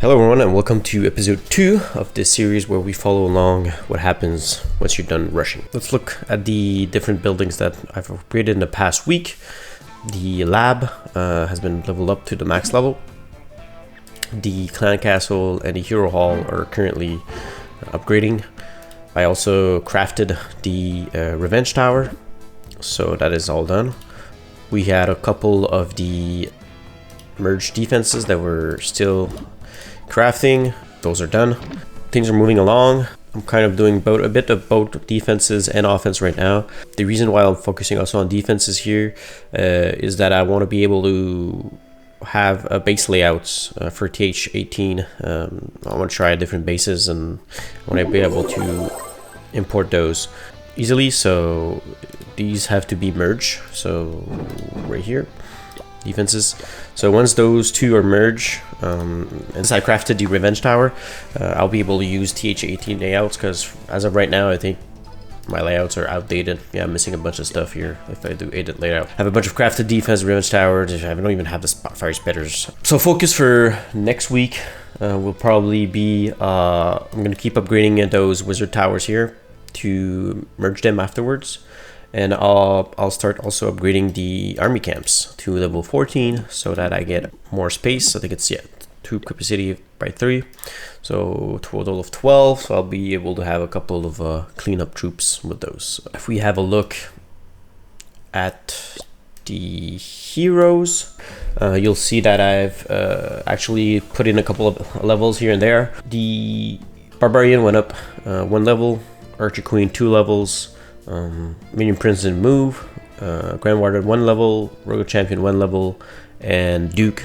Hello everyone and welcome to episode 2 of this series where we follow along what happens once you're done rushing. Let's look at the different buildings that I've upgraded in the past week. The lab has been leveled up to the max level. The clan castle and the hero hall are currently upgrading. I also crafted the revenge tower, so that is all done. We had a couple of the merged defenses that were still crafting. Those are done. Things are moving along. I'm kind of doing a bit of both defenses and offense right now. The reason why I'm focusing also on defenses here is that I want to be able to have a base layouts for TH18. I want to try different bases and I want to be able to import those easily. So these have to be merged. So right here, defenses. So once those two are merged, and since I crafted the revenge tower, I'll be able to use TH18 layouts, because as of right now I think my layouts are outdated. Yeah, I'm missing a bunch of stuff here if I do edit layout. I have a bunch of crafted defense revenge towers. I don't even have the fire spitters. So focus for next week will probably be I'm gonna keep upgrading those wizard towers here to merge them afterwards. And I'll start also upgrading the army camps to level 14 so that I get more space. I think it's 2 capacity by 3, so total of 12. So I'll be able to have a couple of cleanup troops with those. If we have a look at the heroes, you'll see that I've actually put in a couple of levels here and there. The barbarian went up 1 level, archer queen 2 levels. Minion Prince didn't move, Grand Warden 1 level, Royal Champion 1 level, and Duke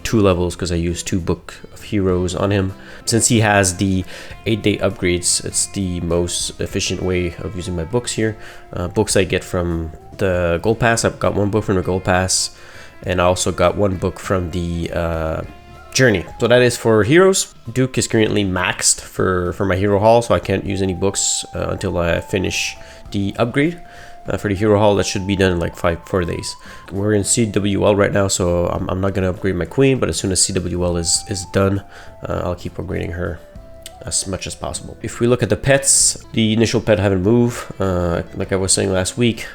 2 levels because I used 2 book of heroes on him. Since he has the 8-day upgrades, it's the most efficient way of using my books here. Books I get from the Gold Pass. I've got 1 book from the Gold Pass, and I also got 1 book from the Journey. So that is for heroes. Duke is currently maxed for my hero hall, so I can't use any books until I finish the upgrade. For the hero hall, that should be done in like 4 days. We're in CWL right now, so I'm not gonna upgrade my queen, but as soon as CWL is done, I'll keep upgrading her as much as possible. If we look at the pets, the initial pet haven't moved. Like I was saying last week,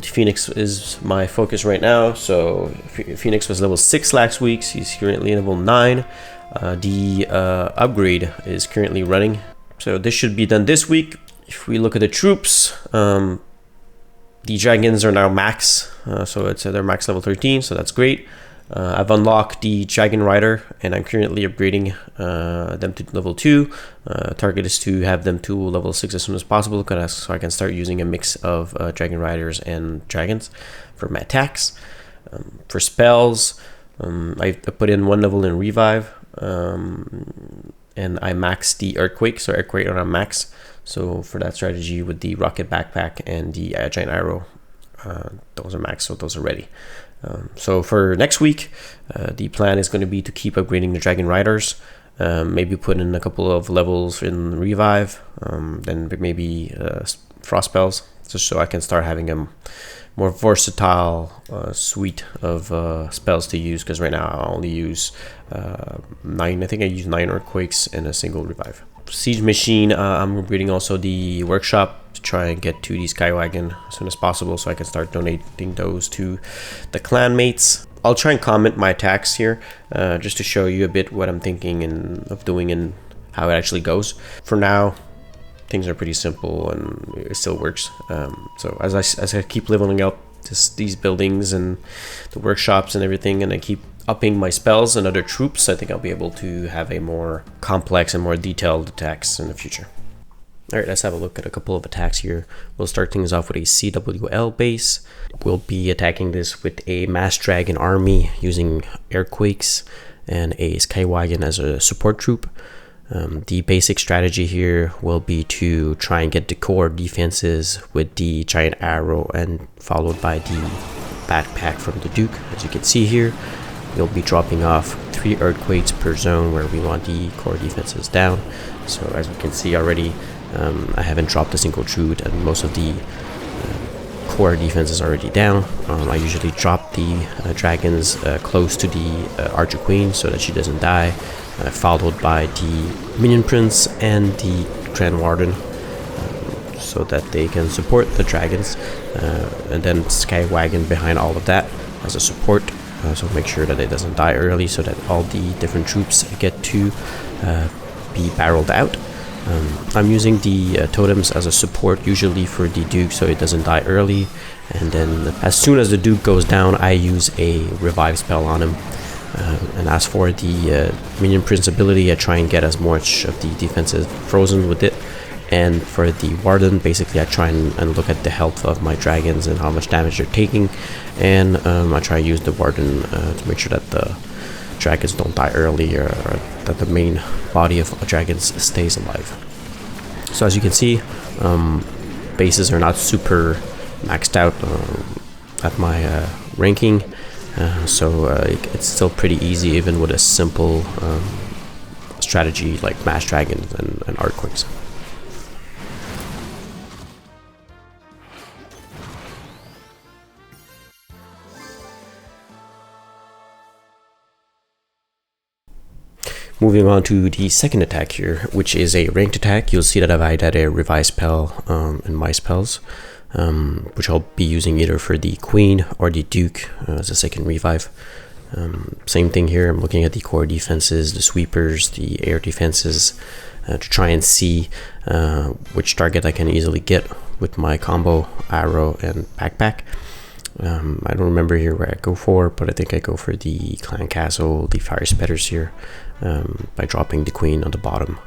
Phoenix is my focus right now. So Phoenix was level 6 last week. He's currently level 9. The upgrade is currently running, so this should be done this week. If we look at the troops, the dragons are now max, so it's their max level 13, so that's great. I've unlocked the Dragon Rider, and I'm currently upgrading them to level 2. Target is to have them to level 6 as soon as possible, so I can start using a mix of Dragon Riders and dragons for my attacks. For spells, I put in 1 level in Revive, and I maxed the Earthquake, so Earthquake on max. So for that strategy with the Rocket Backpack and the Giant Arrow, those are max, so those are ready. So for next week, the plan is going to be to keep upgrading the Dragon Riders, maybe put in a couple of levels in Revive, then maybe Frost Spells, just so I can start having a more versatile suite of spells to use, because right now I only use 9. I think I use 9 Earthquakes and a single Revive. Siege Machine, I'm upgrading also the workshop to try and get to the Skywagon as soon as possible, so I can start donating those to the clan mates. I'll try and comment my attacks here, just to show you a bit what I'm thinking of doing and how it actually goes. For now, things are pretty simple and it still works. So as I keep leveling up these buildings and the workshops and everything, and I keep upping my spells and other troops, I think I'll be able to have a more complex and more detailed attacks in the future. Alright, let's have a look at a couple of attacks here. We'll start things off with a CWL base. We'll be attacking this with a Mass Dragon army using Earthquakes and a Skywagon as a support troop. The basic strategy here will be to try and get the core defenses with the Giant Arrow, and followed by the backpack from the Duke. As you can see here, you'll be dropping off 3 Earthquakes per zone where we want the core defenses down. So as we can see already, I haven't dropped a single troop, and most of the core defense is already down. I usually drop the dragons close to the Archer Queen so that she doesn't die, followed by the Minion Prince and the Grand Warden, so that they can support the dragons, and then Sky Wagon behind all of that as a support, so make sure that it doesn't die early, so that all the different troops get to be barreled out. I'm using the totems as a support usually for the Duke, so it doesn't die early, and then as soon as the Duke goes down, I use a revive spell on him. And as for the Minion Prince ability, I try and get as much of the defenses frozen with it. And for the Warden, basically I try and look at the health of my dragons and how much damage they're taking. And I try to use the Warden to make sure that the dragons don't die early, or that the main body of dragons stays alive. So as you can see, bases are not super maxed out at my ranking. So it's still pretty easy even with a simple strategy like Mass Dragons and Earthquakes. Moving on to the second attack here, which is a ranked attack. You'll see that I've added a revive spell in my spells, which I'll be using either for the Queen or the Duke as a second revive. Same thing here, I'm looking at the core defenses, the sweepers, the air defenses, to try and see which target I can easily get with my combo arrow and backpack. I don't remember here where I go for, but I think I go for the Clan Castle, the Fire Spetters here, by dropping the Queen on the bottom.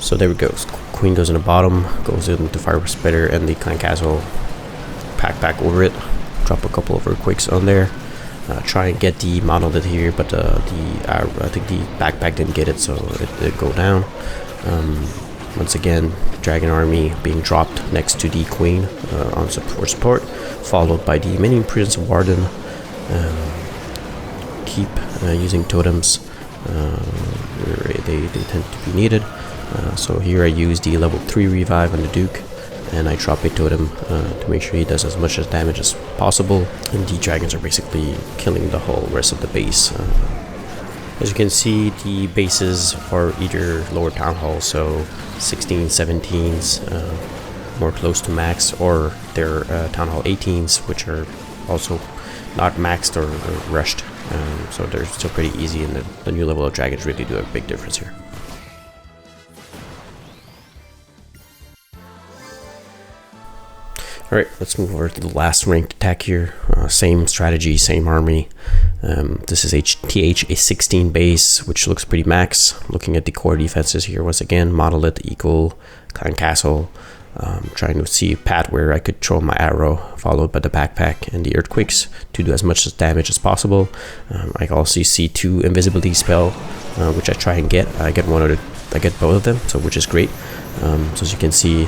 So there we go. Queen goes in the bottom, goes into Fire Spitter, and the Clan Castle pack back over it. Drop a couple of Earthquakes on there. Try and get the Monolith here, but I think the backpack didn't get it, so it did go down. Once again, Dragon Army being dropped next to the Queen on support, followed by the Minion Prince Warden. Keep using totems where they tend to be needed. So here I use the level 3 revive on the Duke, and I drop a totem to make sure he does as much damage as possible, and the dragons are basically killing the whole rest of the base. As you can see, the bases are either lower town hall, so 16s, 17s, more close to max, or they're town hall 18s, which are also not maxed or rushed, so they're still pretty easy, and the new level of dragons really do a big difference here. Alright, let's move over to the last ranked attack here. Same strategy, same army. This is a 16 base, which looks pretty max. Looking at the core defenses here, once again, Monolith, Eagle, Clan Castle. Trying to see a path where I could throw my arrow, followed by the backpack and the Earthquakes to do as much damage as possible. I also see 2 invisibility spell, which I try and get. I get both of them, so which is great. So as you can see,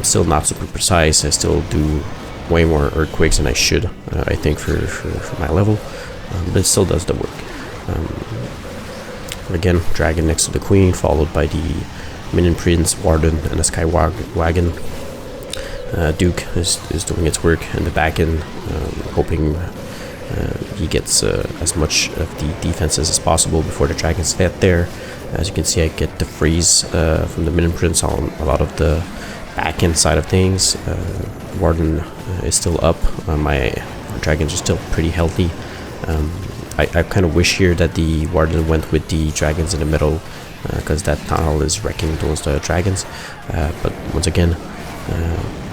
still not super precise. I still do way more Earthquakes than I should, I think, for my level, but it still does the work. Again, Dragon next to the Queen, followed by the Minion Prince, Warden, and a Sky Wagon. Duke is doing its work in the back end, hoping he gets as much of the defenses as possible before the dragons get there. As you can see, I get the freeze from the Minion Prince on a lot of the back end side of things. Warden is still up. My dragons are still pretty healthy. I kind of wish here that the Warden went with the dragons in the middle, because that town hall is wrecking those dragons. But once again,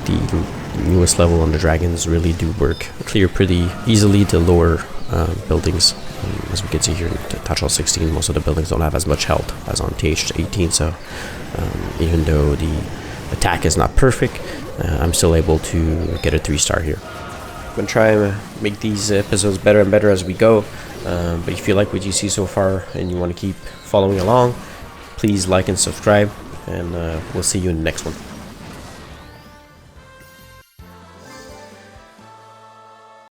the newest level on the dragons really do work. Clear pretty easily the lower buildings. As we can see here in Touch Hall 16, most of the buildings don't have as much health as on TH 18, so even though the attack is not perfect, I'm still able to get a 3-star here. I'm going to try and make these episodes better and better as we go, but if you like what you see so far and you want to keep following along, please like and subscribe, and we'll see you in the next one.